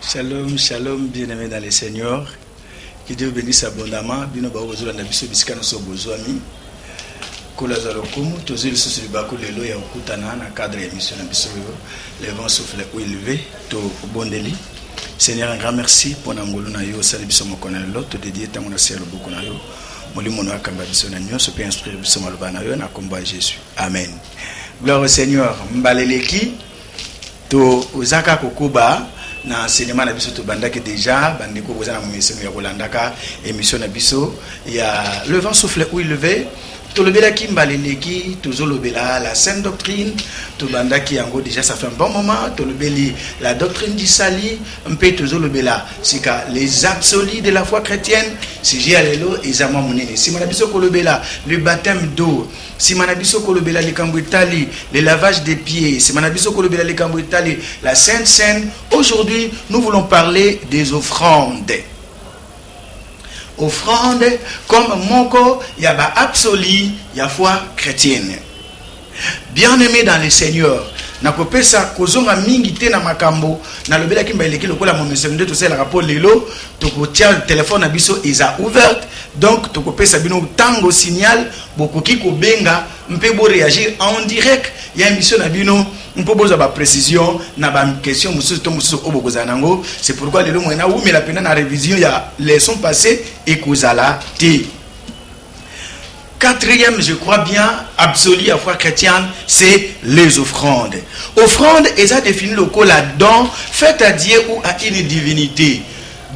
Shalom, shalom, bien-aimés dans le Seigneur. Que Dieu bénisse abondamment. Bino ba ozo na biso bisika no so bozwami. Kola za lokumu tozili susu libako lelo ya okutana na cadre ya mission na biso yo. Le vent souffle ou élevé to bondeli. Seigneur, un grand merci pour ngolu na yo sali biso mokona lelo to dédié tango na cielo beaucoup na yo. Molimo no akamba biso na nyo so pe instruire biso maloba na yo na komba Jésus. Amen. Gloire au Seigneur. Mbaleleki to ozaka kokuba na cinéma na biso to bandaki déjà bandeko boza na mission ya kolandaka émission na biso ya le vent souffle ou élevé to lobela ki mbaleleki to zolobela la sainte doctrine to bandaki yango déjà ça fait un bon moment to lobeli la doctrine du salut mpe to zolobela sika les absolus de la foi chrétienne si j'ai alelo ezama monene si mana biso ko lobela le baptême d'eau si mana biso ko lobela likambo etali le lavage des pieds si mana biso ko lobela likambo etali la sainte seine. Aujourd'hui nous voulons parler des offrandes. Offrande comme moko yaba absolu ya foi chrétienne. Bien-aimé dans le Seigneur, nakopesa kozonga mingi te na makambo na lobela kimba eleki lokola momeso nde to sela rapport lelo to ko tia téléphone na biso eza ouverte donc to kopesa bino tango signal bokoki ko benga mpe bo réagir en direct ya émission na bino mpo boza ba précision na ba question mususu to mususu obokoza nango. C'est pourquoi lelo moina ou mais la pena na révision ya leçon passée et kozala te. Quatrième, je crois bien, absolu à foi chrétienne, c'est les offrandes. Offrande, ils ont défini le col à don fait à Dieu ou à une divinité.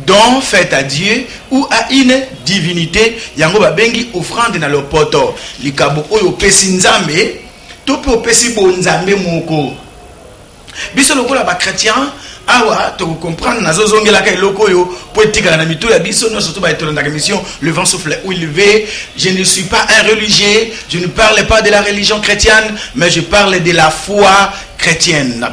Don fait à Dieu ou à une divinité. Yango babengi offrande na le poto. Likabo oyo pesi nzambe, to pe opesi bo nzambe moko. Biso le col à ba chrétien. Awa, tu comprends, nazo zongela ka eloko yo politika na mito ya biso no surtout ba etolo na mission le vent souffle ou élevé. Je ne suis pas un religieux, je ne parle pas de la religion chrétienne, mais je parle de la foi chrétienne.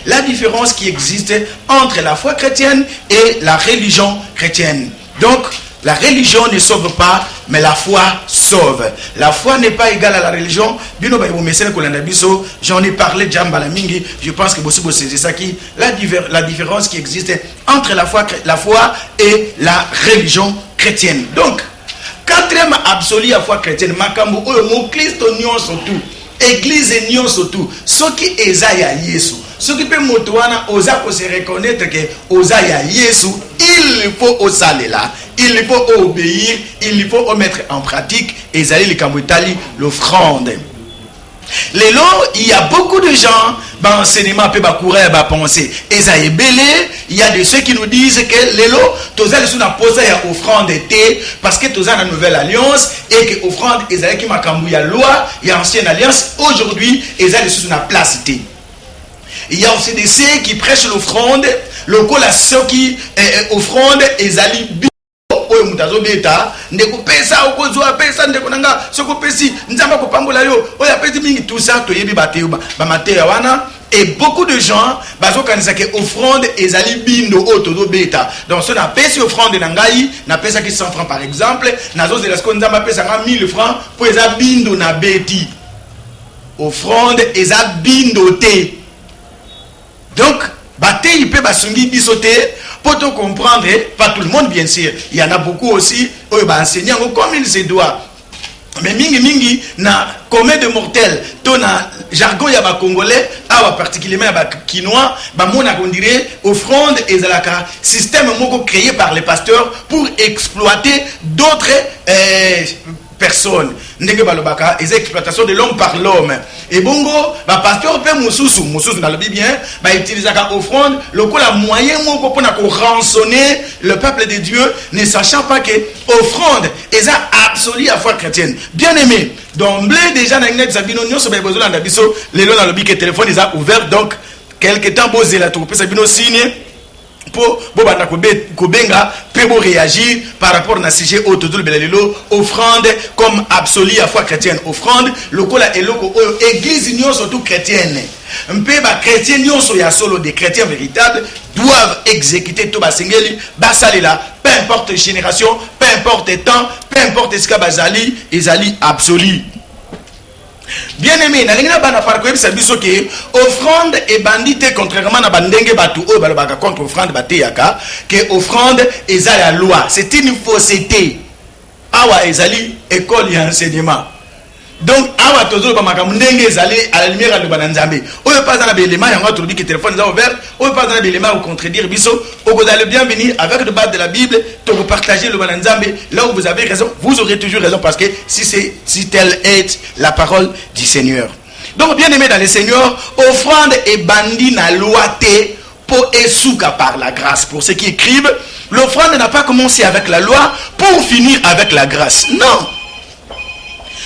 La différence qui existe entre la foi chrétienne et la religion chrétienne. Donc la religion ne sauve pas, mais la foi sauve. La foi n'est pas égale à la religion. J'en ai parlé déjà. Je pense que c'est ça qui la différence qui existe entre la foi et la religion chrétienne. Donc, quatrième absolu à foi chrétienne, makambo mon Christ union surtout, église union surtout, ce qui est ya Yesu. Ce qui peut motoana osa pour se reconnaître que osa ya Yesu, il faut osaler là. Il faut obéir, il faut mettre en pratique et zali le kambutali l'offrande. Lelo, il y a beaucoup de gens dans l'enseignement peut courir à penser. Et ça est belé, il y a de ceux qui nous disent que lelo, tous allez sur la pose à offrande été parce que tous la nouvelle alliance et que offrande et qui m'a il y a loi, il y a ancienne alliance aujourd'hui et allez sur la place été. Il y a aussi de ceux qui prêchent l'offrande, le col à ceux qui offrande et allez oyo mutazo beta ndeko pesa okozwa pesa ndeko nanga soko pesi nzamba ko pambola yo oya pesi mingi tout ça to yebi bateo ba mateya wana et beaucoup de gens bazo kanisa ke offrande ezali bindo otozo beta donc ce na pesi offrande na ngai na pesa ki 100 francs par exemple nazo zela sko nzamba pesa nga 1000 francs pour eza bindo na beti offrande eza bindo te donc bate il peut basungi bisote. Pour te comprendre, pas tout le monde bien sûr. Il y en a beaucoup aussi, enseignants comme il se doit. Mais mingi na commun de mortels, ton jargon yaba congolais, particulièrement yaba quinois, mona on dirait offrande et zalaka système moko créé par les pasteurs pour exploiter d'autres personnes. Ndenge balobaka les exploitations de l'homme par l'homme. Et bongo ba pasteur pe mususu na lobi bien ba utilisaka offrande lokola moyen moko pona ko rançonner le peuple de Dieu ne sachant pas que offrande est absolu à foi chrétienne. Bien aimé, d'emblée déjà na net zabino nyoso ba besoin na biso lelo na lobi que téléphone est ouvert donc quelque temps bozé la to pesa bino signe pour bobanda kobenga pe bo réagir par rapport na sujet autour de belelo offrande comme absolu à foi chrétienne. Offrande lokola eloko oyo église union surtout chrétienne mpe ba chrétien nyonso ya solo des chrétiens véritables doivent exécuter to basengeli basalela peu importe génération, peu importe temps, peu importe ce que bazali ezali absolu. Bien aimé, offrande et bandité, contrairement à bandenge batu, contre offrande bateyaka, que offrande est la loi. C'est une fausseté. Awa ezali école et enseignement. Donc awa tozo ba makamundenge ezali à la lumière de bananzambe. Oyo pas dans l'élément yango tolobi que téléphone za ouvert, oyo pas dans l'élément au contredire biso, vous allez bien venir avec le bas de la Bible, to vous partager le bananzambe là où vous avez raison, vous aurez toujours raison parce que si telle est la parole du Seigneur. Donc bien aimé dans le Seigneur, offrande et bandit na loi te pour esouka par la grâce. Pour ceux qui écrivent, l'offrande n'a pas commencé avec la loi pour finir avec la grâce. Non.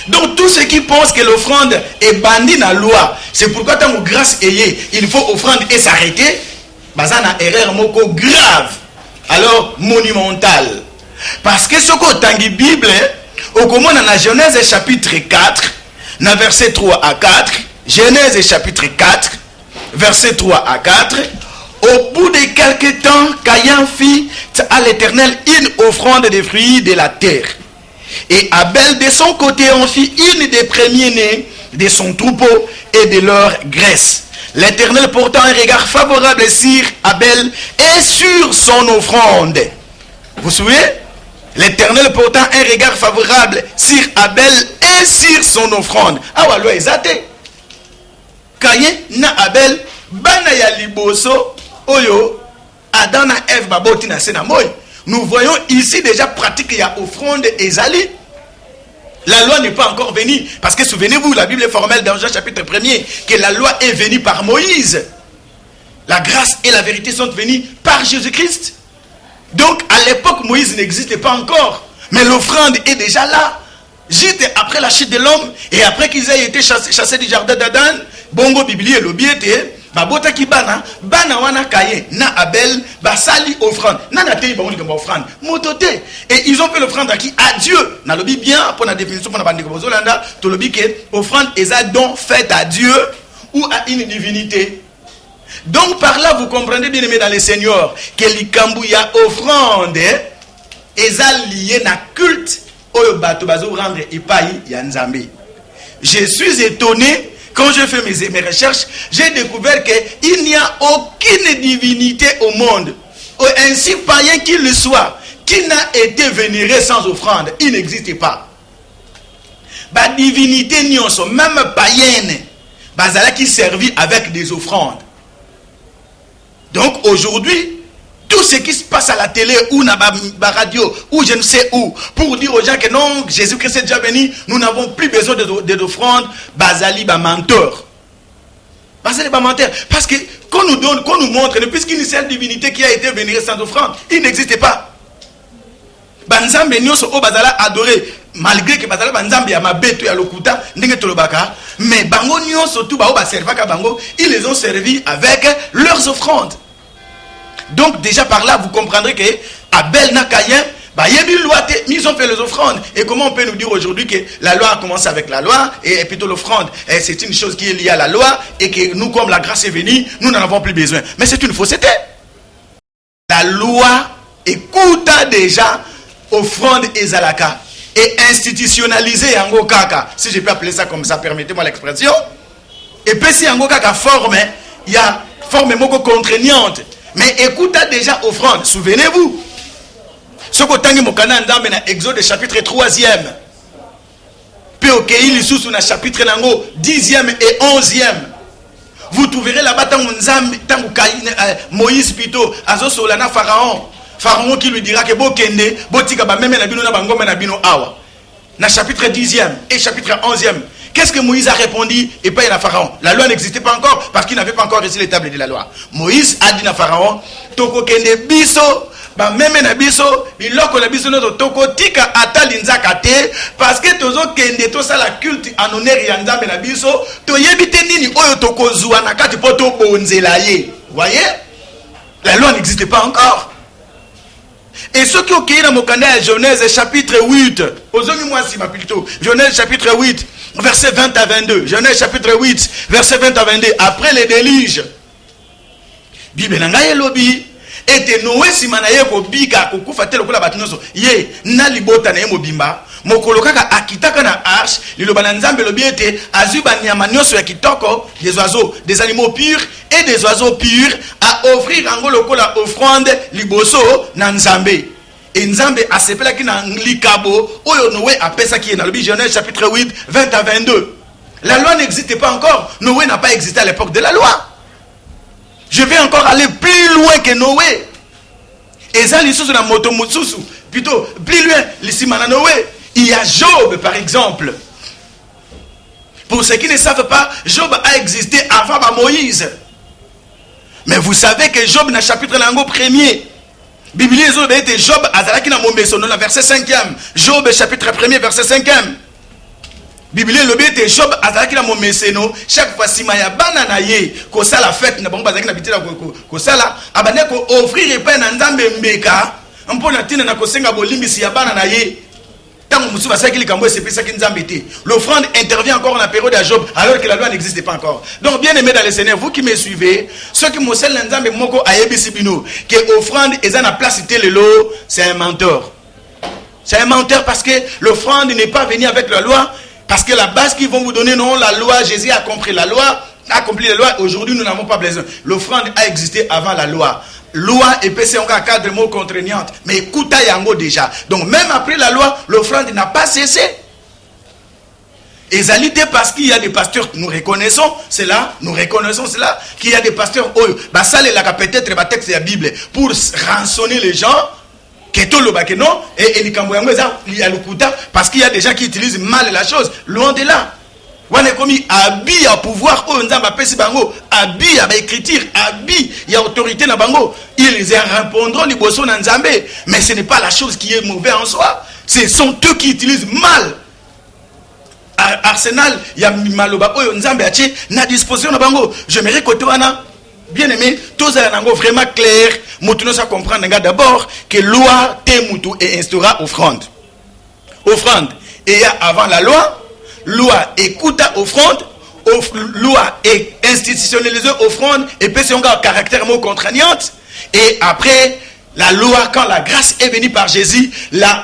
Donc tous ceux qui pensent que l'offrande est bandit dans la loi, c'est pourquoi tant que grâce est, il faut offrande et s'arrêter. Bazana erreur moko grave, alors monumentale. Parce que ce qu'on dans la Bible, au comment dans la Genèse chapitre 4, dans verset 3 à 4, Genèse chapitre 4, verset 3 à 4, au bout de quelques temps, Caïn fit à l'Éternel une offrande des fruits de la terre. Et Abel de son côté en fit une des premiers-nés de son troupeau et de leur graisse. L'Éternel portant un regard favorable sur Abel et sur son offrande. Vous vous souvenez? L'Éternel portant un regard favorable sur Abel et sur son offrande. Ah ouais, exacté. Caïn na Abel bana ya liboso oyo Adam na Ève baboti na sena moy. Nous voyons ici déjà pratique ya offrande ezali. La loi n'est pas encore venue. Parce que souvenez-vous, la Bible est formelle dans Jean chapitre 1er que la loi est venue par Moïse. La grâce et la vérité sont venues par Jésus-Christ. Donc à l'époque, Moïse n'existait pas encore. Mais l'offrande est déjà là. Juste après la chute de l'homme et après qu'ils aient été chassés du jardin d'Adan, bongo biblié le biété. Babota ki bana wana kaye na Abel basali offrande na tei ba ngoli offrande motote et ils ont fait l'offrande à qui? À Dieu. Na lobi bien pour la définition pour na bande ko zolanda to lobi ke offrande est un don fait à Dieu ou à une divinité. Donc par là vous comprenez bien aimé dans le Seigneur que likambu ya offrande est lié na culte oyo bato bazo rendre epai ya Nzambe. Je suis étonné. Quand j'ai fait mes recherches, j'ai découvert qu'il n'y a aucune divinité au monde, ainsi païen qu'il le soit, qui n'a été vénéré sans offrande. Il n'existe pas. La divinité n'y en sont, même païenne, qui servit avec des offrandes. Donc aujourd'hui, tout ce qui se passe à la télé ou dans la radio ou je ne sais où, pour dire aux gens que non, Jésus-Christ est déjà venu, nous n'avons plus besoin d'offrandes, Bazali ba menteur. Bazali ba menteur. Parce que qu'on nous donne, qu'on nous montre, puisqu'une seule divinité qui a été vénérée sans offrande, il n'existait pas. Banzambe nyonso o bazala adoré, malgré que bazala banzambe ya mabeto ya lokuta, ndenge tolobaka, mais bango nyonso tout ba o ba servaka bango, ils les ont servis avec leurs offrandes. Donc déjà par là vous comprendrez que Abel na Caïn ils ont fait les offrandes. Et comment on peut nous dire aujourd'hui que la loi a commencé avec la loi et plutôt l'offrande c'est une chose qui est liée à la loi et que nous comme la grâce est venue nous n'en avons plus besoin. Mais c'est une fausseté. La loi écouta déjà offrande et zalaka et institutionnalisé yango kaka, si je peux appeler ça comme ça, permettez-moi l'expression. Et puis si yango kaka forme, il y a forme moko contraignante. Mais écoutez déjà offrande, souvenez-vous. Ce que tangi mokana ndambe na Exode chapitre 3e. Puis au Kéili sous na chapitre nango 10e et 11e. Vous trouverez là-bas tangu Moïse plutôt azo solana Pharaon. Pharaon qui lui dira que bokende botika ba meme na bino na bangoma na bino awa. Na chapitre 10e et chapitre 11e. Qu'est-ce que Moïse a répondu? Et pas à Pharaon. La loi n'existait pas encore parce qu'il n'avait pas encore reçu les tables de la loi. Moïse a dit à Pharaon, toko kende biso, ba meme na biso, biloko na biso no toko tika atalinzaka te parce que tozo kende to sala culte en honneur ya Nzambe na biso, to yebite nini oyo toko zuwa na kati po to bonzela ye. Voyez? La loi n'existait pas encore. Et ce qui est dans mon canal Genèse chapitre 8, plutôt, Genèse chapitre 8, verset 20 à 22, Genèse chapitre 8, verset 20 à 22, après les déluges, Bible nangaye lobi, ete Noé simana ye ko bika ko kufa telo ko la batinoso ye na libota na ye mobimba mokolo kaka akitaka na arche liloba na nzambe lobi ete azwi banyama nyonso ya kitoko, des oiseaux, des animaux purs et des oiseaux purs à offrir ango lokola offrande liboso na nzambe. Et nzambe asepelaki na likabo oyo Noé apesaki na lobi Genèse chapitre 8 20 à 22. La loi n'existait pas encore. Noé n'a pas existé à l'époque de la loi. Je vais encore aller plus loin que Noé. Et ça, na moto mutsusu. Plutôt, plus loin, l'issimana Noé. Il y a Job, par exemple. Pour ceux qui ne savent pas, Job a existé avant Moïse. Mais vous savez que Job, dans le chapitre lango premier, Bible était Job, azalaki na mombeso, dans le verset 5e. Job, chapitre 1er, verset 5e. Bible lobi ete Job azalaki na momeseno chaque fois sima ya bana na ye ko sala fête na bango bazalaki na bitela ko sala abane ko offrir epai na nzambe mbeka mpona tina na kosenga bolimbisi ya bana na ye tango musu basaki likambo esepesaki nzambe te. L'offrande intervient encore dans la période de Job alors que la loi n'existait pas encore. Donc bien aimé dans le Seigneur, vous qui me suivez, ceux qui mosel na nzambe moko ayebisi bino que offrande eza na place te lelo, c'est un menteur. C'est un menteur parce que l'offrande n'est pas venue avec la loi. Parce que la base qu'ils vont vous donner, non, la loi, Jésus a accompli la loi. Aujourd'hui, nous n'avons pas besoin. L'offrande a existé avant la loi. Loi et PC ont un cadre mot contraignante. Mais écoute, yango déjà. Donc, même après la loi, l'offrande n'a pas cessé. Et ça l'idée parce qu'il y a des pasteurs, nous reconnaissons cela, qu'il y a des pasteurs, bah, ça, les la peut-être, le texte de la Bible, pour rançonner les gens. Parce qu'il y a des gens qui utilisent mal la chose. Loin de là. On est commis habit à pouvoir. Habit à écriture. Habit à autorité. Ils répondront les boissons dans Nzambe. Mais ce n'est pas la chose qui est mauvaise en soi. Ce sont eux qui utilisent mal. Arsenal, il y a Maloba. Nzambe a na disposition. J'aimerais que bien aimé, tous les gens vraiment clair, nous devons comprendre d'abord que loi Temutu et instaura offrande. Offrande. Et avant la loi écoute offrande, loi et institutionnalisée offrande, et puis c'est un caractère mot contraignante. Et après la loi, quand la grâce est venue par Jésus,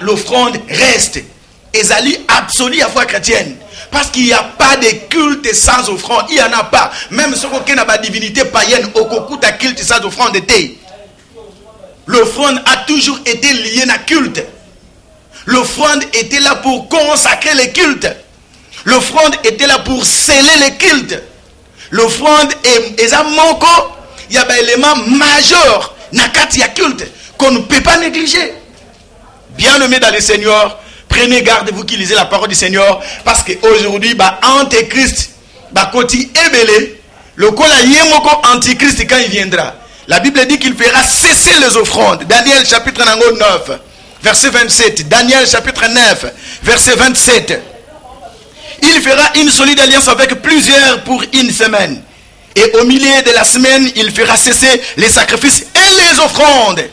l'offrande reste. Et ça lit absolu à foi chrétienne. Parce qu'il n'y a pas de culte sans offrande. Il n'y en a pas. Même si on a pas divinité païenne, au coco ta culte sans offrande était. L'offrande a toujours été liée à culte. L'offrande était là pour consacrer les cultes. L'offrande était là pour sceller les cultes. L'offrande est un manco. Il y a un élément majeur dans le culte qu'on ne peut pas négliger. Bien aimé dans le Seigneur. Prenez garde, vous qui lisez la parole du Seigneur, parce qu'aujourd'hui, Antéchrist, Koti Ebele, le kola yemoko Antichrist quand il viendra. La Bible dit qu'il fera cesser les offrandes. Daniel chapitre 9, verset 27. Daniel chapitre 9, verset 27. Il fera une solide alliance avec plusieurs pour une semaine. Et au milieu de la semaine, il fera cesser les sacrifices et les offrandes.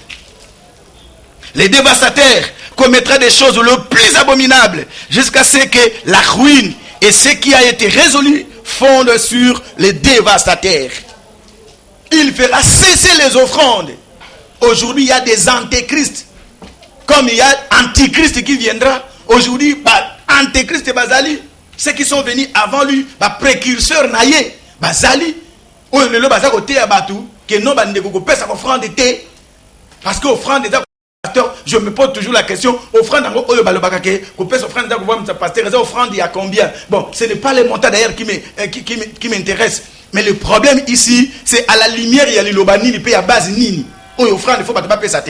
Les dévastateurs commettra des choses le plus abominables jusqu'à ce que la ruine et ce qui a été résolu fondent sur les dévastateurs. Il fera cesser les offrandes. Aujourd'hui, il y a des antéchrists. Comme il y a antichrist qui viendra. Aujourd'hui, antéchrist et Bazali, ceux qui sont venus avant lui, précurseurs naïe, Bazali, ou le bazar côté à Batou, que non, ça offrande était. Parce que offrande est je me pose toujours la question, offrande il y a combien? Bon, ce n'est pas les montants d'ailleurs qui m'intéressent. Mais le problème ici, c'est à la lumière, il y a les lobani, il paye à base nini. Offrande, il ne faut pas payer ça.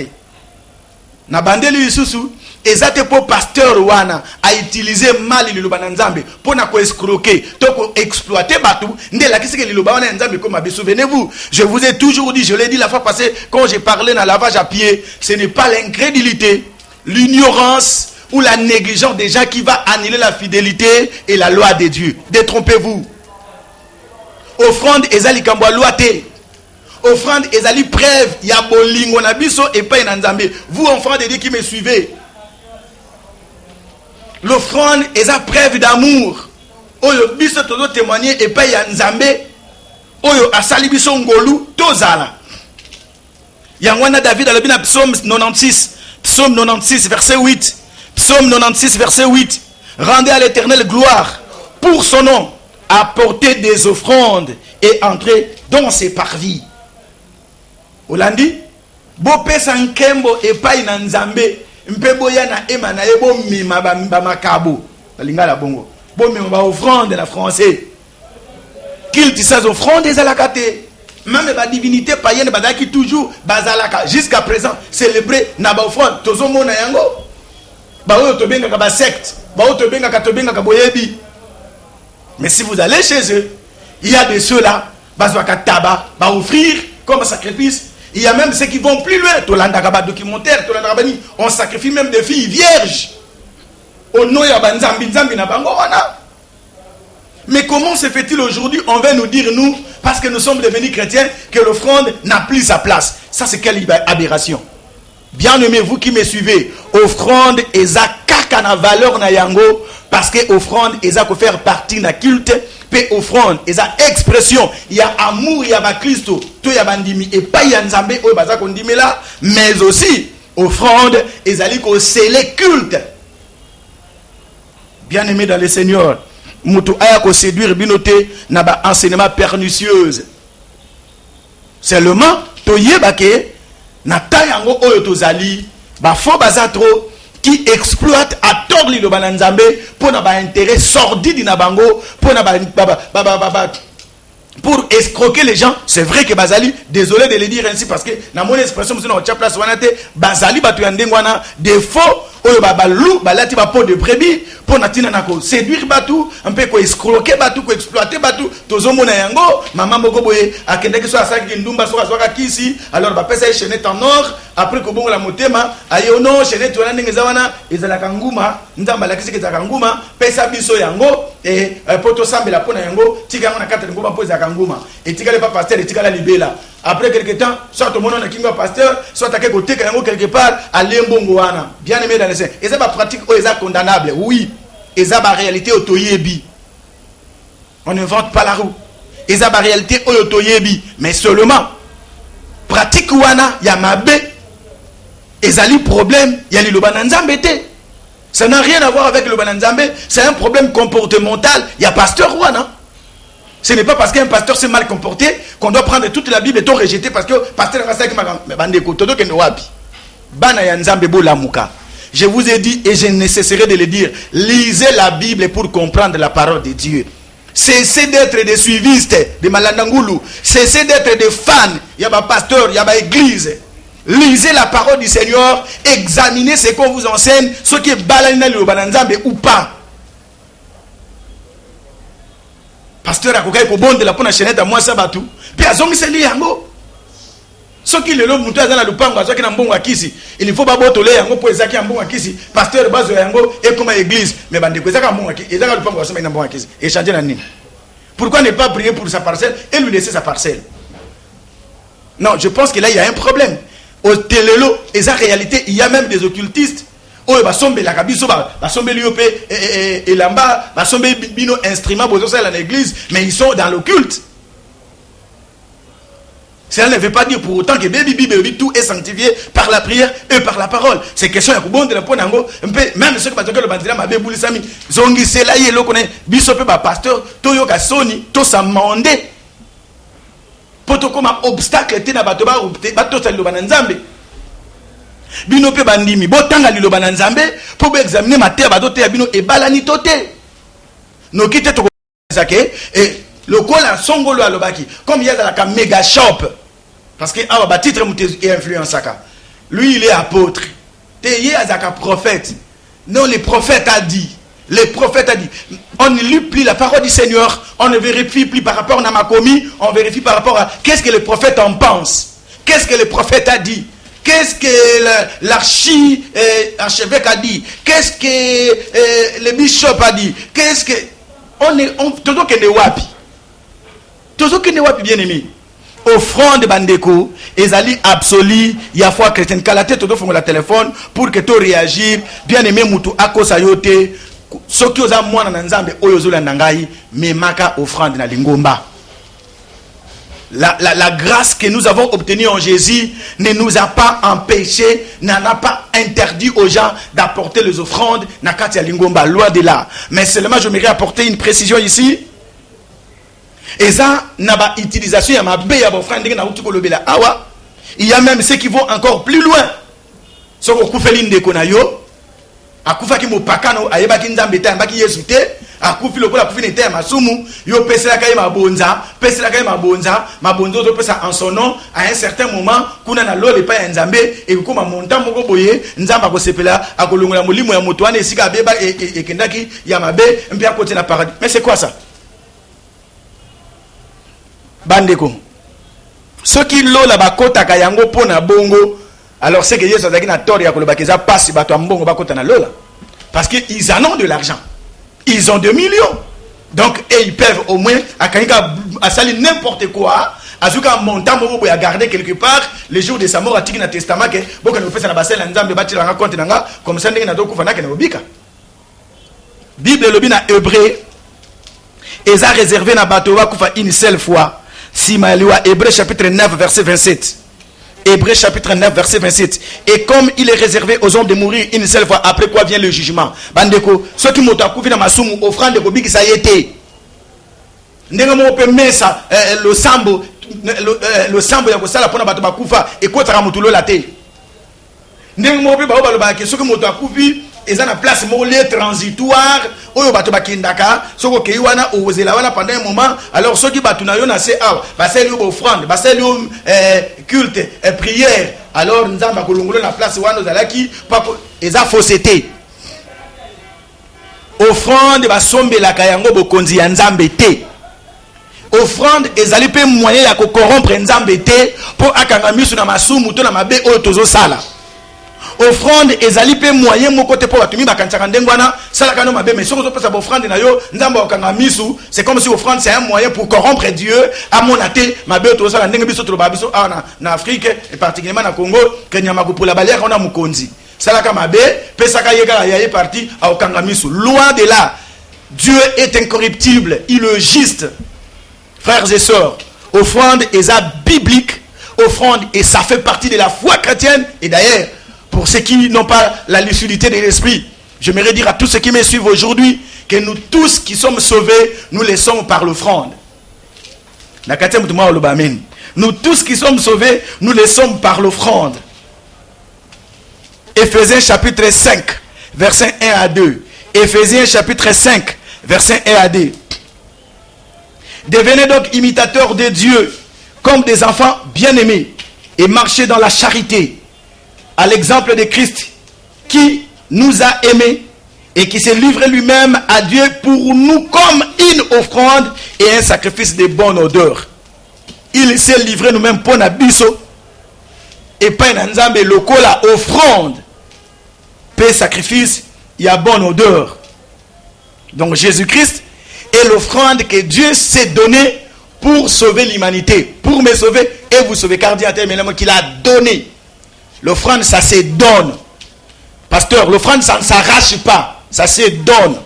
Na bandeli isusu, ezate pour pasteur wana a utilisé mal le lobana nzambe pour na ko escroquer, to exploiter batou, ndela kiseke le lobana nzambe comme souvenez-vous, je vous ai toujours dit, je l'ai dit la fois passée quand j'ai parlé dans lavage à pied, ce n'est pas l'incrédulité, l'ignorance ou la négligence des gens qui va annuler la fidélité et la loi de Dieu. Détrompez-vous. Offrande ezali kambwa loi te. Offrande ezali preuve ya bolingo na biso et pas na nzambe. Vous enfants de Dieu qui me suivez, l'offrande est la preuve d'amour. Oyo biso todo témoigner et pas ya nzambe. Oyo asali biso ngolu tozala. Yangwana David a le psaume 96. Psaume 96, verset 8. Psaume 96, verset 8. Rendez à l'Éternel gloire pour son nom. Apportez des offrandes et entrez dans ses parvis. Olandi, Bopé Sankembo et Paï Nanzambe, Mpeboya na Ema na Ebo Mima Bamakabo. La lingala bongo. Bon, mais on va offrande la français. Qu'il tisse ses offrandes des alakate. Même la divinité païenne, qui toujours bazalaka. Jusqu'à présent, célébrer Naba offrande. Tozomo na yango. Bao to benga ka secte. Bao to benga ka boyebi. Mais si vous allez chez eux, il y a de ceux-là, tabac, va offrir comme sacrifice. Il y a même ceux qui vont plus loin. Documentaire, on sacrifie même des filles vierges. Mais comment se fait-il aujourd'hui? On va nous dire, nous, parce que nous sommes devenus chrétiens, que l'offrande n'a plus sa place. Ça, c'est quelle aberration? Bien-aimés, vous qui me suivez, offrande et zakaka valeur na yango, parce que offrande et ça faire partie na culte, pe offrande et ça expression, il y a amour, il y a Christo, tout y a bandimi et pas y a nzambe o baza kondimi là, mais aussi offrande et ça liko scellé culte. Bien-aimé dans le Seigneur, mutu aya ko séduire binoté na ba enseignement pernicieuse. Seulement to yebake na tayango oyo tozali ba fo baza trop qui exploite à tort le bananzambe pour n'avoir intérêt sordide na bango pour escroquer les gens. C'est vrai que Bazali, désolé de le dire ainsi parce que dans mon expression nous avons place wanate Bazali batu yandengwana des faux oyo babalou balati ba peau de brebis pour natina nako séduire batu un peu ko escroquer batu ko exploiter batu tozomona yango maman moko boye akende ke so asaki ndumba so azwaka kisi alors ba pesa chaînette en or après ko bongo la motema ayo no chaînette wana ndenge zawana ezala kanguma nzamba la kisi ke za kanguma pesa biso yango et poto sambela pona yango tika ngona kata ngoma po za kanguma et tika le pas pasteur et tika la libela. Après quelque temps, soit tout le monde a un pasteur, soit tu as quelque part à l'embongoana. Bien aimé dans le Seigneur. Et ça va pratique, oh, c'est condamnable. Oui. Et ça va réalité autoyebi. On n'invente pas la roue. Et ça va réalité autoyebi. Mais seulement, pratique wana, il y a ma bé. Et ça, le problème, il y a le bananzambete. Ça n'a rien à voir avec le bananzambe. C'est un problème comportemental. Il y a pasteur wana. Ce n'est pas parce qu'un pasteur s'est mal comporté qu'on doit prendre toute la Bible et tout rejeter parce que pasteur je vous ai dit et je ne cesserai de le dire, lisez la Bible pour comprendre la parole de Dieu. Cessez d'être des suivistes de Malandangulu, cessez d'être des fans, il y a pas pasteur, il y a pas église. Lisez la parole du Seigneur, examinez ce qu'on vous enseigne, ce qui est balanina le bananzambe ou pas. Pasteur a kokai ko bonde la pona chaînette à moi sabatu puis azongi seli yango soki lelo mutu azana lupango azoki na mbongo akisi il faut ba botole yango po ezaki na mbongo akisi pasteur bazo yango et comme église mais bande ko ezaka mbongo akisi ezaka lupango asoma na mbongo akisi et changer na nini? Pourquoi ne pas prier pour sa parcelle et lui laisser sa parcelle? Non, je pense que là il y a un problème au télélo et sa réalité, il y a même des occultistes. Oh, basombe la kabiso basombe liopé et là-bas basombe bino instrument bozo ça dans l'église mais ils sont dans l'occulte. Cela ne veut pas dire pour autant que baby tout est sanctifié par la prière et par la parole. C'est question ya kubonde la ponango même ceux qui battent le bandira ma bebouli sami zongi sela yelo connaît biso pe ba pasteur toyo ka soni to sa mandé poto comme obstacle te na bato ba to sali lo bananzambe. Bino pe bandimi botanga liloba na nzambe po be examiner mater badote ya bino e balani tote no kite to zake et le kola songolo alobaki comme il y a la méga shop parce que awa ba titre muté et influence aka lui il est apôtre te yé azaka prophète non le prophète a dit on ne lit plus la parole du Seigneur, on ne vérifie plus par rapport à Makomi, on vérifie par rapport à qu'est-ce que le prophète en pense, qu'est-ce que le prophète a dit. Qu'est-ce que l'archevêque a dit? Qu'est-ce que le bishop a dit? Qu'est-ce que toujours que ne wapi? Toujours que ne wapi bien aimé. Offrande bandeko, ezali absolu, ya foi chrétienne. Kalate todo fongo la téléphone pour que tu réagir. Bien aimé mutu akosa yote. Soki oza mwana na nzambe oyo zola ndangai, me maka offrande na lingomba. la grâce que nous avons obtenue en Jésus ne nous a pas empêché, n'en a pas interdit aux gens d'apporter les offrandes na kati ya lingomba, loin de là. Mais seulement je voudrais apporter une précision ici. Et ça, n'a pas utilisation ya mabe ya offrande na uti kolobela awa. Il y a même ceux qui vont encore plus loin. So ko kufeli ndeko na yo, akufa ki mopakano ayeba ki nzambe ta mbaki Yesu te, akufi lokola kufi nete masumu, yo pesela ka mabonza, mabonzo to pesa en son nom à un certain moment kuna na lole pa ya nzambe e ko ma monta moko boye, nzamba ko sepela akolongola molimo ya moto ane sika beba e kendaki ya mabe mpi akote na paradis. Mais c'est quoi ça? Bandeko. Ceux qui lola bakota ka yango pona bongo, alors c'est que Yesu azaki na tort ya kolobakeza passe bato mbongo bakota na lola. Parce qu'ils en ont de l'argent. Ils ont 2 millions. Donc, et ils peuvent au moins à salir n'importe quoi. À ce qu'un montant pour garder quelque part les jours de sa mort à Tigna Testament que beaucoup de personnes bassin l'ensemble bâtir un compte comme ça n'est pas kufana que n'obika. Bible le bin à Hébreu. Et a réservé na bateau va kufa une seule fois. Si maliwa Hébreu chapitre 9 verset 27. Hébreux chapitre 9 verset 27. Et comme il est réservé aux hommes de mourir une seule fois, après quoi vient le jugement. Bandeko, ceux qui m'ont accouvé dans ma somme, offrande de Kobi qui ça y était. N'engo peut mettre ça, le sambo ya kosala pona bato bakufa et quoi ça ramutulo la té. N'engo peut ba ba ceux qui m'ont accouvé et ça na place mo lieu transitoire oyo bato bakindaka soko ke wana ozela wana pendant un moment alors ceux qui bato na yo na se awa baseli yo offrande baseli yo culte prière alors nzamba kolongolo na place wana ozalaki pako eza fausseté offrande basombelaka yango bokonzi ya nzambe te offrande ezali pe moyen ya ko corrompre nzambe te po akanga misu na masumu to na mabe oyo tozo sala. Offrande ezali pe moyen moko te po batumi bakantsaka ndengwana sala kano mabe mais soko pesa offrande na yo nzamba okanga misu c'est comme si offrande c'est un moyen pour corrompre Dieu à monate mabe to sala ndenge biso to babiso na Afrique et particulièrement na Congo Kenya makupola baliaka ona mukonzi sala ka mabe pesa ka yeka ya parti a okanga misu loin de là. Dieu est incorruptible, il est juste. Frères et sœurs, offrande est biblique, offrande et ça fait partie de la foi chrétienne et d'ailleurs pour ceux qui n'ont pas la lucidité de l'esprit, j'aimerais dire à tous ceux qui me suivent aujourd'hui que nous tous qui sommes sauvés, nous les sommes par l'offrande. Nous tous qui sommes sauvés, nous les sommes par l'offrande. Éphésiens chapitre 5, versets 1 à 2. Éphésiens chapitre 5, versets 1 à 2. Devenez donc imitateurs de Dieu comme des enfants bien-aimés et marchez dans la charité à l'exemple de Christ qui nous a aimés et qui s'est livré lui-même à Dieu pour nous comme une offrande et un sacrifice de bonne odeur. Il s'est livré nous-mêmes pour nabiso et pas un nzambe lokola offrande paix sacrifice il y a bonne odeur. Donc Jésus-Christ est l'offrande que Dieu s'est donnée pour sauver l'humanité, pour me sauver et vous sauver car Dieu a tellement qu'il a donné. L'offrande, ça se donne. Pasteur, l'offrande, ça ne s'arrache pas. Ça se donne.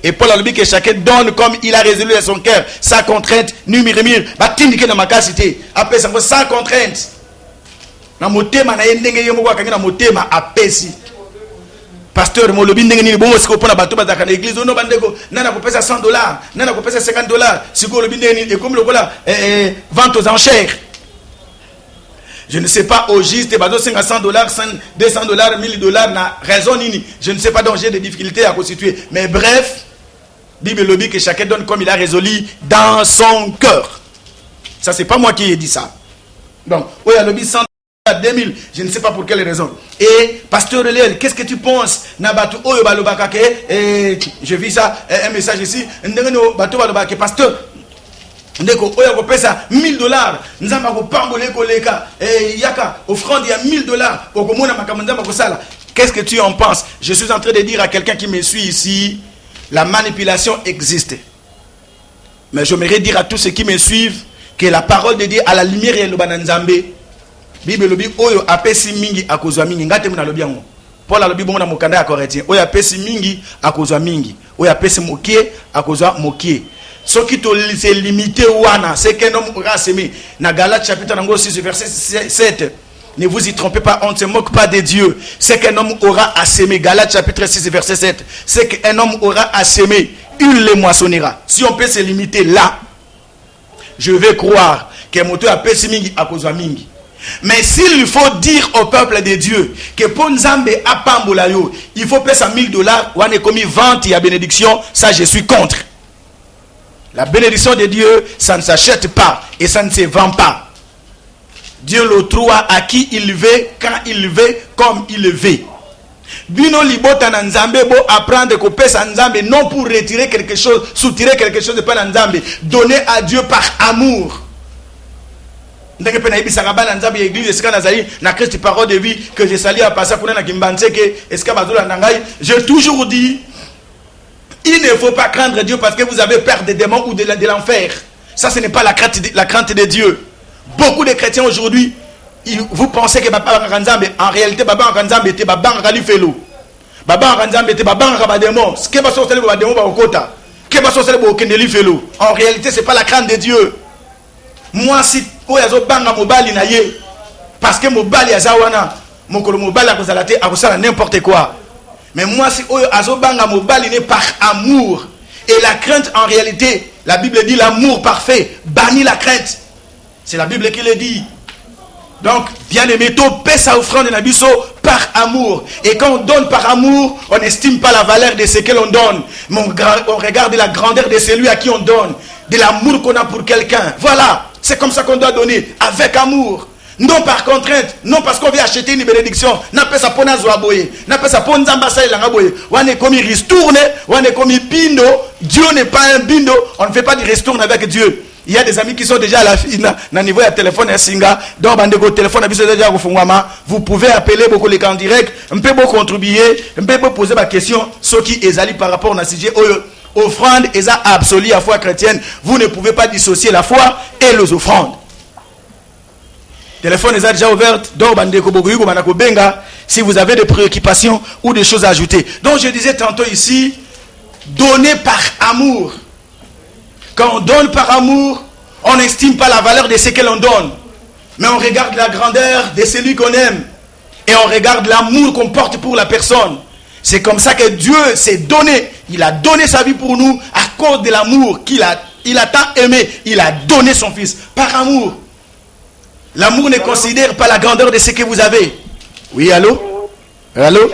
Et Paul a dit que chacun donne comme il a résolu à son cœur. Sans contrainte, ni mirimir. Sans contrainte. Pasteur, mo lobi ndenge nini bongo siko pona bato bazaka na église ono bandeko nana ko pesa $100 nana ko pesa $50 siko lobi ndenge nini et comme lokola vente aux enchères. Je ne sais pas au juste bazo $100 $200 $1000 na raison nini je ne sais pas donc j'ai des difficultés à constituer mais bref Bible lobi que chacun donne comme il a résolu dans son cœur. Ça c'est pas moi qui ai dit ça. Donc oya lobi 100 2000, je ne sais pas pour quelle raison. Et pasteur Léel, qu'est-ce que tu penses? Nabatu oyo balobaka ke je vis ça un message ici. Ndengeno bato balobaka pasteur ndeko oyo ko pesa $1000 nzamba ko pambole koleka yaka offrande ya $1000 okomona makambo nzamba ko sala. Qu'est-ce que tu en penses? Je suis en train de dire à quelqu'un qui me suit ici, la manipulation existe. Mais j'aimerais dire à tous ceux qui me suivent que la parole de Dieu à la lumière et le bananzambe Bible lobi oyo apesi mingi akozwa mingi ngate muna lobi yango Paul alobi bongo na mokanda ya Corinthien oyo apesi mingi akozwa mingi oyo apesi mokie akozwa mokie Ce qui s'est limité wana, c'est qu'un homme aura semé. Dans Galates chapitre 6 verset 7. Ne vous y trompez pas, on ne se moque pas de Dieu. C'est qu'un homme aura à s'aimer. Galates chapitre 6 verset 7. C'est qu'un homme aura à s'aimer. Il les moissonnera. Si on peut se limiter là, je vais croire que moto a pessimingi à cause de mingi. Mais s'il faut dire au peuple de Dieu que pour Nzambe a pambolayo, il faut payer $1000, ou on est commis vente et à bénédiction, ça je suis contre. La bénédiction de Dieu, ça ne s'achète pas et ça ne se vend pas. Dieu l'octroie à qui il veut, quand il veut, comme il veut. Bino libota na Nzambe bo apprendre que pesa Nzambe non pour retirer quelque chose, soutirer quelque chose de pas Nzambe, donner à Dieu par amour. Ndenge pe na ibisanga ba Nzambe église esika nazali na Christ parole de vie que je salue à passer pour na kimbanse que esika bazola nangai, j'ai toujours dit il ne faut pas craindre Dieu parce que vous avez peur des démons ou de l'enfer. Ça, ce n'est pas la crainte de Dieu. Beaucoup de chrétiens aujourd'hui, vous pensez que Baba Nzambe, en réalité, Baba Nzambe était Baba Nzambe. Baba Nzambe était Baba Nzambe démon. Ce qui va sortir le démon va au kota. Ce qui va sortir le Kendeli Felo. En réalité, ce n'est pas la crainte de Dieu. Moi, si Oyazo Banga Mobali na ye, parce que Mobali Azawana, Mokolo Mobali a kozalate, a kozala n'importe quoi. Mais moi, si Azobanga Mobali n'est par amour. Et la crainte, en réalité, la Bible dit l'amour parfait bannit la crainte. C'est la Bible qui le dit. Donc, bien aimé, to paie sa offrande de Nabiso par amour. Et quand on donne par amour, on n'estime pas la valeur de ce que l'on donne. Mais on regarde la grandeur de celui à qui on donne. De l'amour qu'on a pour quelqu'un. Voilà, c'est comme ça qu'on doit donner, avec amour. Non par contrainte, non parce qu'on veut acheter une bénédiction. N'a pas ça pour Nazoaboye, n'a pas ça pour Nzambasa et Langaboye. On est comme il ristourne, on est comme il bindo. Dieu n'est pas un bindo, on ne fait pas de ristourne avec Dieu. Il y a des amis qui sont déjà à la fin, dans niveau de téléphone et singa, donc bandego téléphone a déjà vous pouvez appeler beaucoup les camps directs, un peu beaucoup contribuer, un peu beaucoup poser ma question, ce qui est allé par rapport à sujet offrande et ça absolue à foi chrétienne. Vous ne pouvez pas dissocier la foi et les offrandes. Téléphone est déjà ouvert, donc si vous avez des préoccupations ou des choses à ajouter. Donc je disais tantôt ici, donner par amour. Quand on donne par amour, on n'estime pas la valeur de ce que l'on donne. Mais on regarde la grandeur de celui qu'on aime. Et on regarde l'amour qu'on porte pour la personne. C'est comme ça que Dieu s'est donné. Il a donné sa vie pour nous à cause de l'amour qu'il a. Il a tant aimé. Il a donné son fils par amour. L'amour ne considère pas la grandeur de ce que vous avez. Oui, allô? Allô?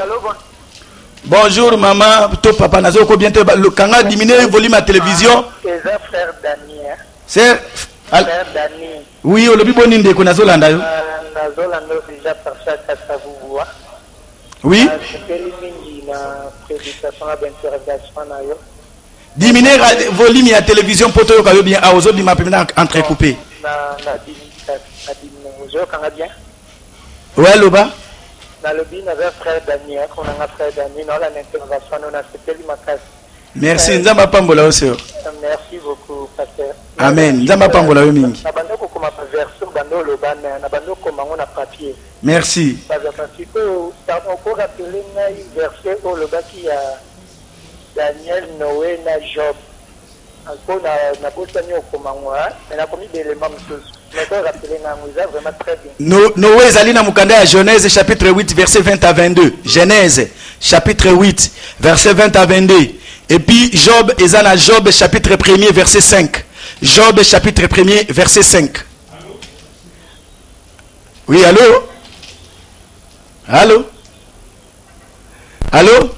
Bonjour, maman. Toi, papa, nazo ko bientôt le kanga diminuer le volume à la télévision. C'est frère Daniel. C'est frère Daniel. Oui, au lobby boninde ko nazo landa yo. Nazo landa déjà par ça ça vous voit. Oui. Diminuer le volume à la télévision pour toi ko bien à aujourd'hui m'a permis entrecoupé. Ouais, Loba. Dans le bin avec frère Daniel, on a frère Daniel, dans l'intervention, on a fait ma casse. Merci, Nzamba Pambola aussi. Merci beaucoup, pasteur. Amen. Nzamba Pambola mingi. Nabandoko comme version bando le ban, nabandoko comme on a papier. Merci. Parce que ça encore rappeler un verset au le bas qui a Daniel, Noé, na Job. Encore na bosani au comment mais na commis des éléments Noé Zalina Mukanda à Genèse chapitre 8 verset 20 à 22. Genèse chapitre 8 verset 20 à 22. Et puis Job Ezana Job chapitre 1er verset 5. Job chapitre 1er verset 5. Oui, allô? Allô? Allô?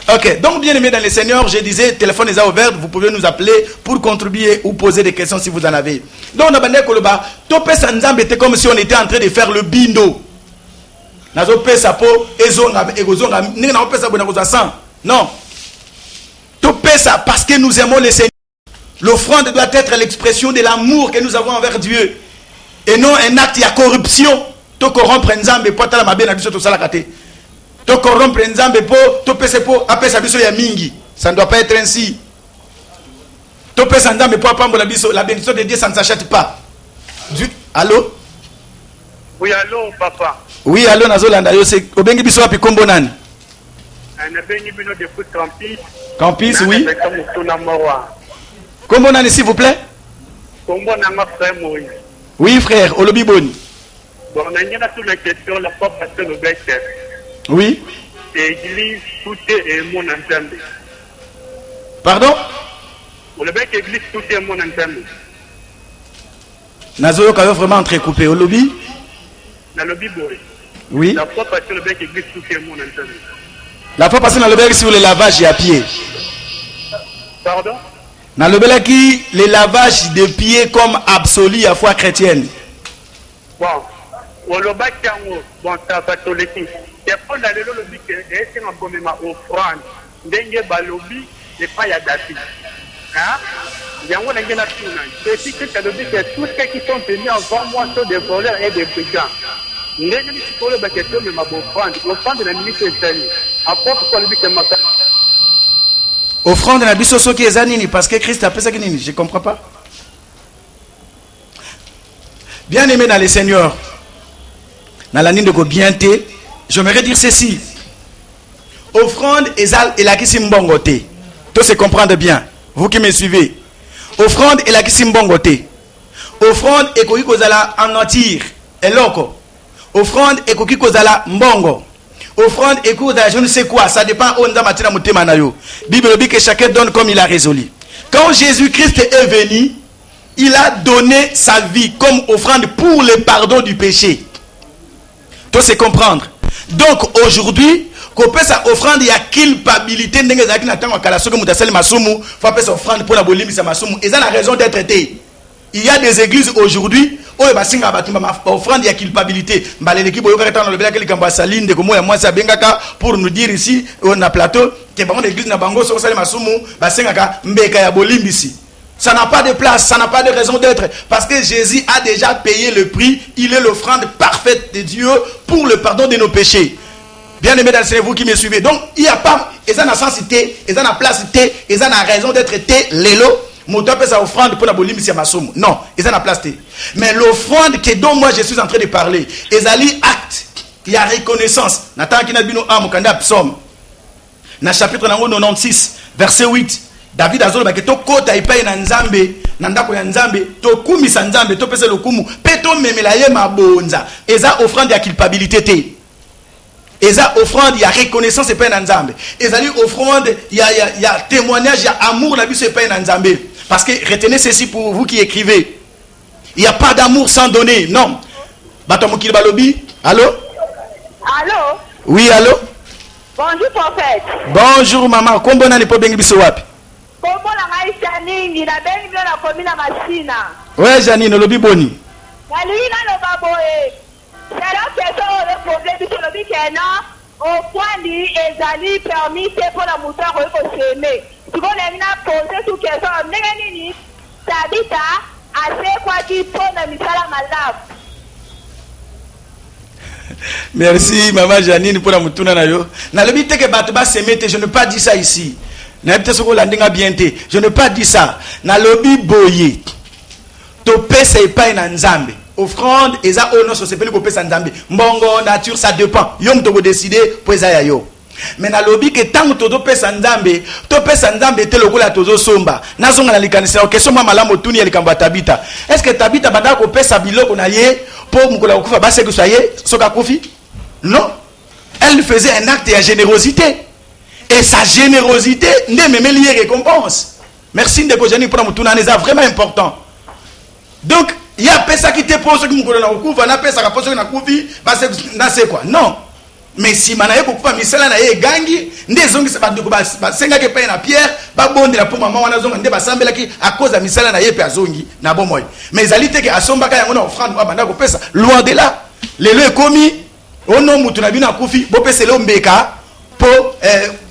Ok, donc bien aimé dans les seigneurs, je disais, téléphone est ouvert, vous pouvez nous appeler pour contribuer ou poser des questions si vous en avez. Donc, on a Koloba, Topé Sanzambe était comme si on était en train de faire le bindo. Nazo pesa po, ezonga, egozonga, ni na pesa bo na koza. Non. Topé ça parce que nous aimons les seigneurs. L'offrande doit être l'expression de l'amour que nous avons envers Dieu. Et non un acte, il y a corruption. To corrompre Nzambe, potala mabe na biso to sala kate. To corrompre Nzambe po, to pese po, apesa biso ya mingi. Ça ne doit pas être ainsi. To pesa Nzambe po apambo la biso, la bénédiction de Dieu ça ne s'achète pas. Allô? Oui, allô, papa. Oui, allô, Nazolanda, yo c'est obengi biso api kombo nani? Na bengi bino de foot campus. Campus, oui. Comment on a s'il vous plaît? Comment on a ma frère Moïse? Oui frère, Olobi Boni. Bon, on a une la question, la porte parce que le bec. Oui. Église, tout est mon ensemble. Pardon? Le bec église, tout est mon ensemble. Nazoyo Kayo vraiment entrecoupé. Olobi? Dans le Bible. Oui. La fois parce que le bec église, tout est mon ensemble. La fois passée dans le bec sur le lavage et à pied. Pardon? Dans le bec qui les lavages de pieds comme absolu à foi chrétienne. Bon. Le bec bon, ça va catholique. Et pour dans le lobby, c'est un bon moment offrande. Dengue balobi et pas ya dati. Hein? Il y a un c'est si que ça veut dire que tous ceux qui sont venus avant moi sont des voleurs et des brigands. N'ayez pas le baquet mais ma offrande. Offrande de la ministre Estanie. Après pourquoi le but est ma offrande na biso soki ezanini parce que Christ a fait ça que nini, je comprends pas. Bien aimé dans le Seigneur. Dans la ligne de bienté, j'aimerais dire ceci. Offrande et la kissimbongote. Tout se comprendre bien. Vous qui me suivez. Offrande et la kissimbongote. Offrande et koki kozala en nature. Et loko. Offrande et koki kozala mbongo. Offrande et kozala je ne sais quoi. Ça dépend où on a matina mutema na yo. Bible dit que chacun donne comme il a résolu. Quand Jésus-Christ est venu, il a donné sa vie comme offrande pour le pardon du péché. Tout se comprendre. Donc aujourd'hui, qu'on peut sa offrande, il y a culpabilité. Il faut appeler sa offrande pour la bolime, c'est masumu. Et ça a la raison d'être été. Il y a des églises aujourd'hui où offrande, il y a culpabilité. Pour nous dire ici, on a plateau, que l'église n'a pas ça n'a pas de place, ça n'a pas de raison d'être. Parce que Jésus a déjà payé le prix. Il est l'offrande parfaite de Dieu pour le pardon de nos péchés. Bien aimé dans le Seigneur, vous qui me suivez. Donc, il n'y a pas, ils ont la sensité, ils ont la place, ils ont la raison d'être, l'élo. Mon top est sa offrande pour la bolim, c'est ma somme. Non, ils ont la place. Mais l'offrande dont moi je suis en train de parler, ils ont acte, il y a reconnaissance. Nathan qui n'a pas de psaume. Dans le chapitre 96, verset 8. David a dit que to kota ipai na nzambe na ndako ya nzambe to kumisa nzambe to pesa lokumu pe to memela ye mabonza eza offrande ya culpabilité te eza offrande ya reconnaissance epai na nzambe ezali offrande ya témoignage ya amour na biso epai na nzambe parce que retenez ceci pour vous qui écrivez, il n'y a pas d'amour sans donner. Non. Bato mokili balobi. Allô? Allô? Oui, allô? Bonjour prophète. Bonjour maman, kombo na lipo bengi biso wapi? Kombo na ngai Janine, na bengi bio na komi na Masina. Ouais Janine, olobi boni. Nalingi na loba boye. C'est la question le problème biso lobi kena offrande ezali permis pour la mouton ko s'aimer. Tu connais na poser toute question ndenge nini Tabita ase kwa ki pona misala malabu. Merci maman Janine pour la mutuna na yo. Na lobi te ke bato ba semete, je ne pas dire ça ici. Na peut soko landinga bienté. Je ne pas dire ça. Na lobi boye. To pesa epai na nzambe. Offrande eza ono so sepeli ko pesa nzambe. Mbongo nature ça dépend. Yo mto ko décider po eza ya yo. Mais na lobi ke tango to pesa nzambe te lokola tozo somba. Nazonga na likanisa o question mama malamu tuni ya likambo Tabita. Est-ce que Tabita banda ko pesa biloko na ye pour mukola kufa ba se que soyez soka kufi? Non. Elle faisait un acte de générosité. Et sa générosité n'est même liée récompense. Merci Ndeko Jani pour mutuna neza vraiment important. Donc, il y a pesa qui te pose que mukola na kufa na pesa ka pose na kufi ba se na c'est quoi? Non. Mais si manaye kokufa misala na ye gangi nde zongi se bandeko ba senga ke pa na Pierre ba bonde la pour maman wana zonga nde ba sambela ki à cause de misala na ye pe azongi na bomoy. Mais zalité ke asomba ka yango na offrande ba banda ko pesa loin de là. Lelo ekomi ono mutu na bina kufi bo pesa le mbeka po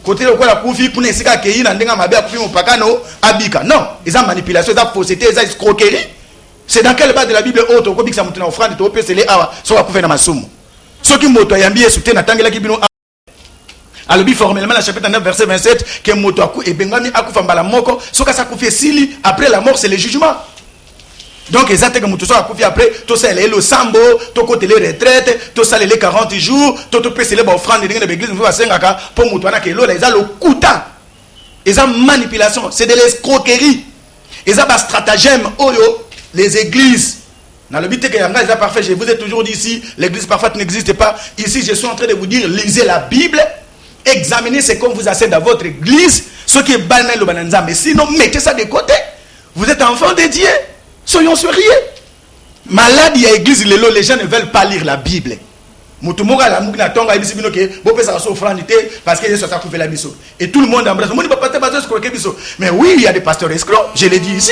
côté le la kufi pour nesika ke ina ndenga mabe kufi mopakano abika. Non, ils ont manipulation, ils ont fausseté, ils ont escroquerie. C'est dans quel bas de la Bible autre ko bikisa mutu na offrande to pesa le awa so akufa na masumu. Ce qui moto yambi esouté na tangela kibino alobi formellement la chapitre 9 verset 27 que moto aku e bengami akufa mbala moko soka sa kufi sili après la mort c'est le jugement. Donc exactement que moto so akufi après to ça le sambo to côté les retraites to ça les 40 jours to pesa les offrande de l'église mfa sengaka pour moto na ke lo la za lo kuta eza manipulation, c'est de l'escroquerie. Et ça, bah, stratagème, les églises. Dans le but que l'Église est parfait, je vous ai toujours dit ici, l'église parfaite n'existe pas. Ici, je suis en train de vous dire, lisez la Bible, examinez ce qu'on vous enseigne dans votre église, ce qui est banal le bananza. Mais sinon, mettez ça de côté. Vous êtes enfants de Dieu. Soyons sérieux. Malade, il y a église, les gens ne veulent pas lire la Bible. Parce que ça couvre la biso. Et tout le monde embrasse. Mais oui, il y a des pasteurs escrocs, je l'ai dit ici.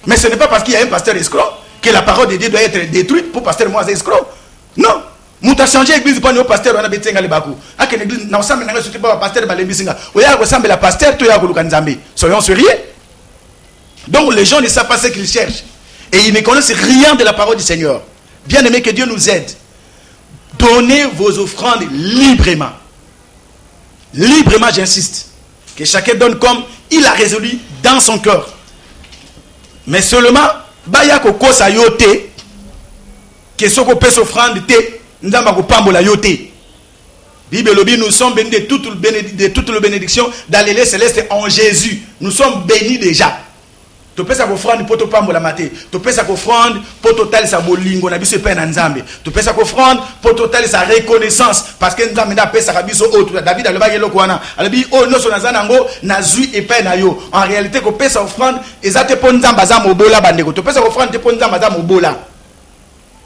Mais ce n'est pas parce qu'il y a un pasteur escroc que la parole de Dieu doit être détruite pour pasteur moi escroc. Non. Nous avons changé l'église pour nous pasteur on a betenga le baku. À quelle église na osamba na sote pas pasteur ba lembisinga. Oya ko samba la pasteur to ya ko lukanzambe. Soyons sérieux. Donc les gens ne savent pas ce qu'ils cherchent et ils ne connaissent rien de la parole du Seigneur. Bien aimé, que Dieu nous aide. Donnez vos offrandes librement. Librement, j'insiste. Que chacun donne comme il a résolu dans son cœur. Mais seulement, baya ko kosa yote, que ce qu'on peut s'offrande te, ndamba ko pambola yote. Bible lobi, nous sommes bénis de toute la bénédiction dans les lieux célestes en Jésus. Nous sommes bénis déjà. Tu peux s'offrande pour te pambola maté. Tu peux s'offrande pour total sa bolingo na biso pe na nzambe. Tu peux s'offrande pour total sa reconnaissance parce que nzambe na pesa biso autre. David aloba yelo kwana. Alobi oh no so nazana ngo nazui epe na yo. En réalité ko pesa offrande ezate po nzamba za mobola bandeko. Tu peux s'offrande po nzamba za mobola.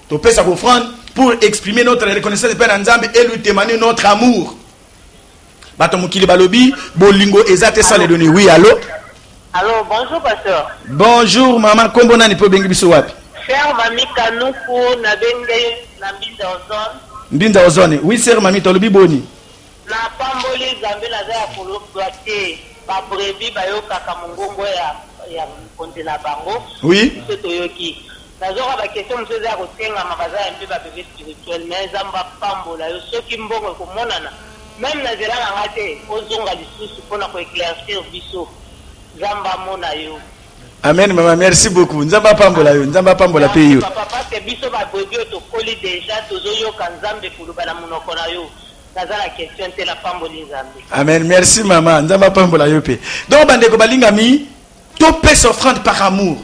Tu peux s'offrande pour exprimer notre reconnaissance pe na nzambe et lui témoigner notre amour. Bato mukili balobi bolingo ezate sans les donner. Oui, allô? Alors, bonjour, pasteur. Bonjour, maman. Comment on a bengi biso wapi? Cher mamie Kanoukou, na bengi na mbinda ozone. Mbinda ozone. Oui, sœur mamie, tolobi boni. Na pamboli zambe na za ya kolokwate. Ba brevi ba yo kaka mongongo ya konte na bango. Oui. Biso toyoki. Nazoka ba question mso za kotenga mabaza ya mpe ba bébé spirituel mais zamba pambola yo soki mbongo komonana. Même na zela na ngate ozonga lisusu pona ko éclaircir biso. Amen, maman, merci beaucoup. Nzamba pambola yo, nzamba pambola pe yo. Papa que biso ba bodio to koli déjà tozo yo kanzambe kuluba na munoko na yo. Nazala question te la pamboli nzambe. Amen, merci maman, nzamba pambola yo pe. Donc bandeko balingami, to pèse offrande par amour.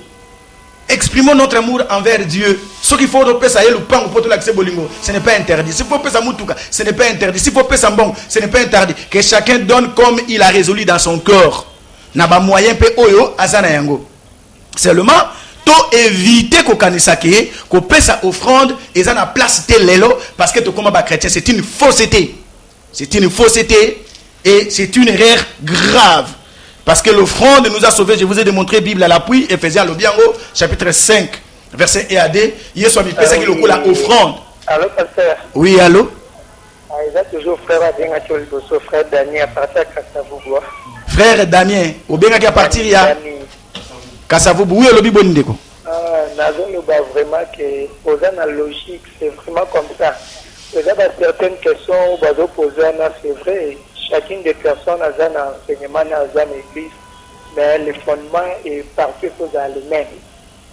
Exprimons notre amour envers Dieu. Ce qu'il faut pèse à elle ou pas pour tout l'accès bolingo, ce n'est pas interdit. S'il faut pèse à mutuka, ce n'est pas interdit. S'il faut pèse à bon, ce n'est pas interdit. Que chacun donne comme il a résolu dans son cœur. Naba moyen pe oyo azana yango. Seulement to éviter ko kanisa ke ko pesa offrande ezana place te lelo parce que to comme ba chrétien c'est une fausseté. C'est une fausseté et c'est une erreur grave parce que l'offrande nous a sauvés. Je vous ai démontré Bible à l'appui Ephésiens le biango chapitre 5 verset 1 à 2. Yesu ami pesa ki lokola offrande. Allô pasteur. Oui, allô. Il a toujours frère Abenga Tcholiboso, frère Daniel à partir de Kassavoubois. Frère Damien, au bien qu'à partir ya Kassavouboua, oui, le bibon ndeko. Nazon ba vraiment que poser la logique, c'est vraiment comme ça. Il y a certaines questions où bazo poser c'est vrai, chacune des personnes a un enseignement dans une église, mais le fondement est partout sur le même.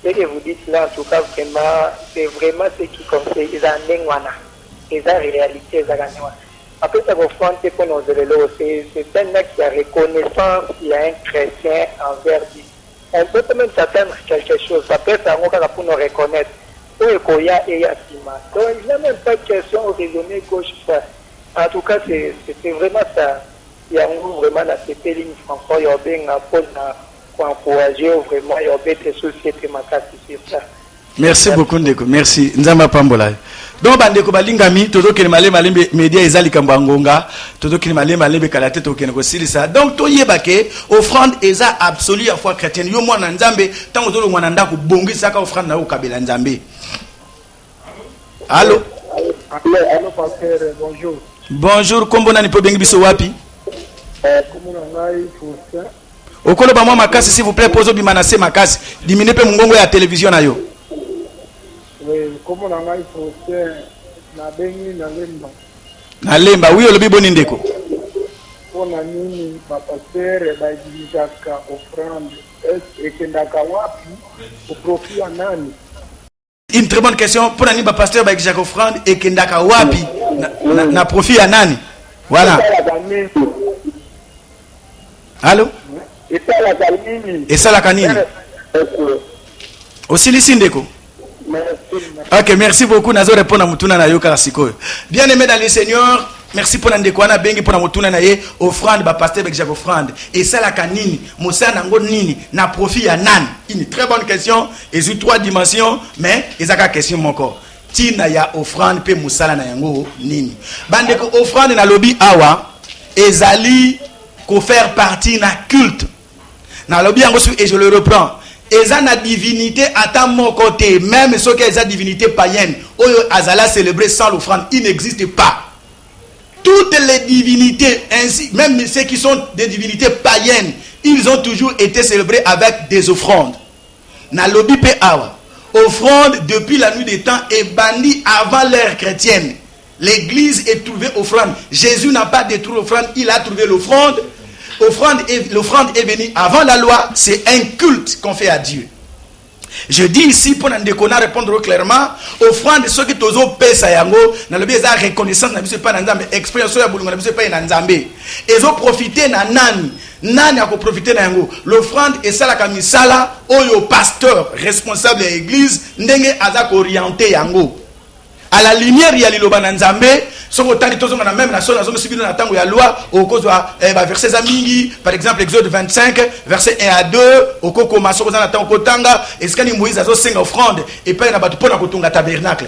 Ce que vous dites là, en tout cas, vraiment, c'est vraiment ce qui conseille. Ils ont la réalité, ils ont après, ça va faire pour nos élèves. C'est un acte de reconnaissance qu'il y a un chrétien envers Dieu. On peut même s'attendre quelque chose. Après, ça va pour nous reconnaître. Donc, il n'y a même pas de question de raisonner gauche. En tout cas, c'est vraiment ça. Il y a vraiment dans cette ligne franco, il y a bien pour encourager vraiment, il y a bien des sociétés sur ça. Merci beaucoup, Ndeko. Merci. Nzamba Pambola. Donc, bandeko balingami, todo kene male malembe media ezali kambangonga, todo kene male malembe kalate to kene ko silisa. Donc, to yebake offrande eza absolue à foi chrétienne. Yo mwana nzambe, tango to mwana ndako bongi saka offrande na okabela nzambe. Allô? Allô, pasteur, bonjour. Bonjour, kombo nani po bengi biso wapi? Comment on a eu pour ça? Okolo ba mwa makasi s'il vous plaît, pozo bimanase makasi. Diminue pe mungongo ya télévision na yo. Oui, comment on a eu pour ça? Na bengi na lemba. Na lemba, oui, olobi boni ndeko. Pona nini bapasteur baidimizaka offrande ekendaka wapi uprofia nani? Une très bonne question. Pona nini bapasteur baidimizaka offrande ekendaka wapi na profit ya nani? Voilà. Allô? Et ça la canine. Aussi les Sindeko. Ok, merci beaucoup. Nazo répondre à Mutuna na yoka sikoyo. Bien aimé dans le Seigneur, merci pour l'andekwana bengi pour la Mutuna na ye offrande ba pasteur avec Jacques offrande. Et ça la canine, Moussa nango nini na profit ya nan. Une très bonne question. Et sur 3 dimensions, mais ezaka question mon corps. Tina ya offrande pe musala na yango nini. Bandeko offrande na lobby awa ezali ko faire partie na culte. Na lobby yango et je le reprends. Eza na divinité à mon côté, même ceux qui ont des divinités païennes, oyo azala célébrer sans l'offrande, il n'existe pas. Toutes les divinités, ainsi, même ceux qui sont des divinités païennes, ils ont toujours été célébrés avec des offrandes. Na lobi pe awa, offrande depuis la nuit des temps est bannie avant l'ère chrétienne. L'église est trouvée offrande. Jésus n'a pas détruit l'offrande, il a trouvé l'offrande. L'offrande est venue avant la loi, c'est un culte qu'on fait à Dieu. Je dis ici pour n'en répondre clairement, offrande ceux qui tozo pesa yango, na lobi eza reconnaissance na biso pas na nzambe, expérience ya bulunga na biso pas na nzambe. Ezo profiter na nani a profiter na yango. L'offrande est ça la kamisala oyo pasteur responsable de l'église ndenge azak orienté yango. À la lumière il y a liloba na nzambe. Son temps de na même nation na zomo na tango ya loi au cause verset zamingi par exemple Exode 25 verset 1 à 2 au koko maso na tango kotanga eskani Moïse azo senga offrande et pa na batu pona kotunga tabernacle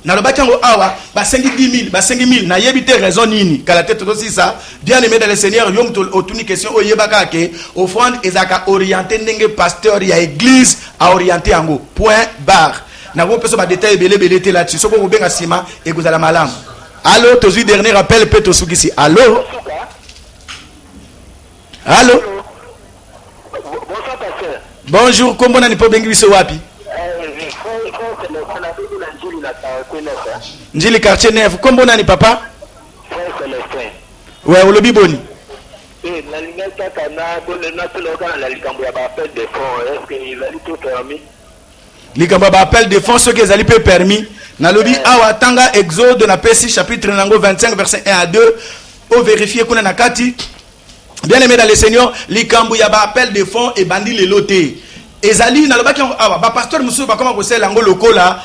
na lobaki yango awa ba 50 000 na yebite raison nini kala tête aussi ça bien aimé dans le Seigneur yom to otuni question oyebaka ke offrande ezaka orienté ndenge pasteur ya église a orienté yango point barre na vous peut ba détail belé là-dessus soko ko benga sima et vous ala malam. Allô, tu as dernier appel, peut-être ici. Allô? Allô? Bonsoir, pasteur. Bonjour, comment on a pas bengi biso wapi? Njili quartier neuf. Comment on a papa? Ouais, au lobby boni. La ligne kakana, na toloka na likambo ya ba appel de fonds. Est-ce que il a tout permis? Likambo ba appel de fonds, ce que ezali peu permis. Na lobi awa tanga Exode na Pesi chapitre 25 verset 1 à 2 au vérifier qu'on a nakati bien aimé dans le Seigneur likambu ya ba appel de fonds et bandi le loté ezali na lobaki awa ba pasteur musu ba comment bosser lango lokola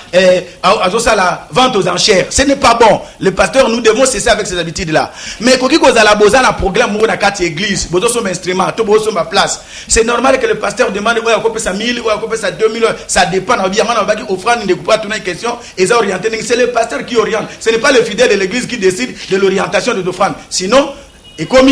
azosa la vente aux enchères. Ce n'est pas bon. Le pasteur, nous devons cesser avec ces habitudes là. Mais koki kozala boza na programme mo na kati église bozo son instrument to bozo ma place. C'est normal que le pasteur demande ou à couper sa 1000 ou à couper sa 2000, ça dépend na bien na baki offrande ne coupe pas toute une question et ça orienté. C'est le pasteur qui oriente. Ce n'est pas le fidèle de l'église qui décide de l'orientation de l'offrande. Sinon, et comme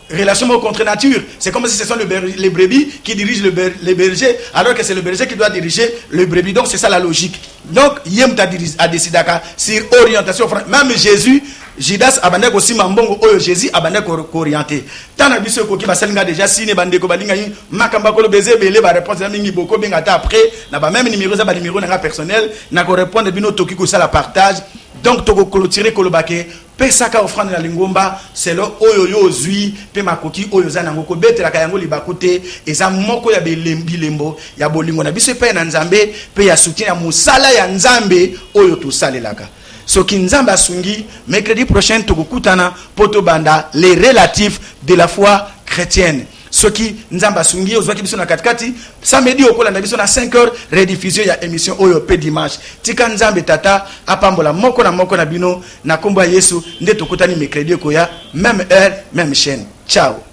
relation contre nature, c'est comme si ce sont les brebis qui dirigent les bergers, alors que c'est le berger qui doit diriger le brebis. Donc c'est ça la logique. Donc Yem a décidé sur orientation. Même Jésus, Judas abandonne aussi mambongo oyo Jésus abandonne orienté. Tant na biso ko ki basalinga déjà sine bande ko balinga yi makamba ko beze belé ba réponse na mingi boko benga ta après na ba même numéro za ba numéro na personnel na ko répondre bino toki ko ça la partage. Donc toko clôturer ko lobake pesaka offrande na lingomba c'est le oyo yo zui pe makoki oyo za nango ko betela ka yango libakute eza moko ya bilembo ya bolingo na biso pe na nzambe pe ya soutien ya musala ya nzambe oyo to salelaka. Soki nzamba asungi mercredi prochain tokukutana poto banda les relatifs de la foi chrétienne. Soki nzamba asungi ozwaki biso na katikati samedi okola na biso na 5h rediffusion ya émission oyo pe dimanche. Tika nzambe tata apambola moko na bino na kombo ya Yesu nde tokutani mercredi koya même heure même chaîne. Ciao.